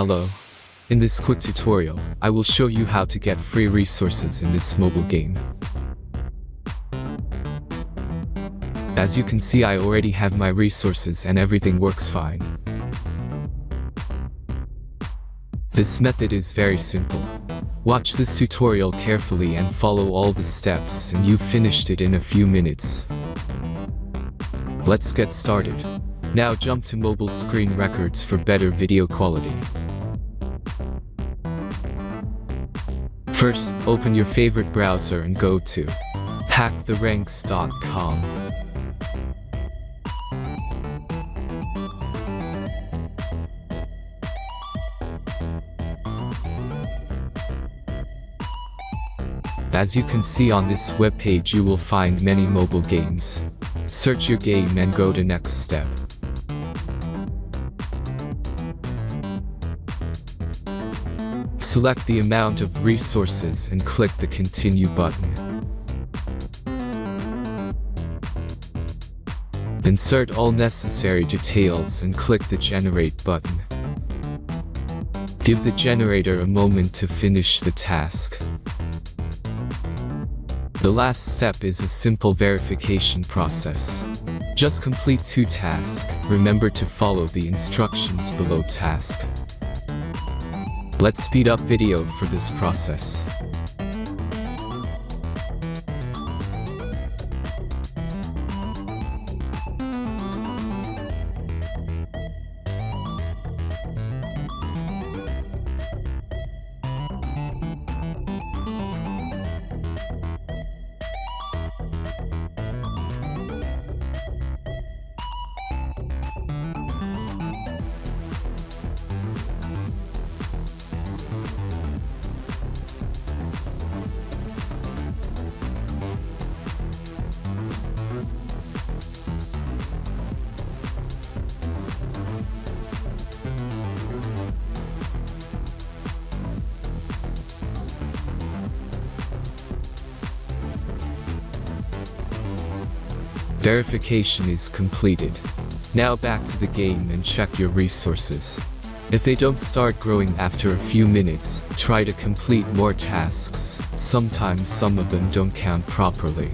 Hello. In this quick tutorial, I will show you how to get free resources in this mobile game. As you can see, I already have my resources and everything works fine. This method is very simple. Watch this tutorial carefully and follow all the steps and you've finished it in a few minutes. Let's get started. Now jump to mobile screen records for better video quality. First, open your favorite browser and go to hacktheranks.com. As you can see on this webpage, you will find many mobile games. Search your game and go to next step. Select the amount of resources and click the continue button. Insert all necessary details and click the generate button. Give the generator a moment to finish the task. The last step is a simple verification process. Just complete 2 tasks. Remember to follow the instructions below task. Let's speed up video for this process. Verification is completed. Now back to the game and check your resources. If they don't start growing after a few minutes, try to complete more tasks. Sometimes some of them don't count properly.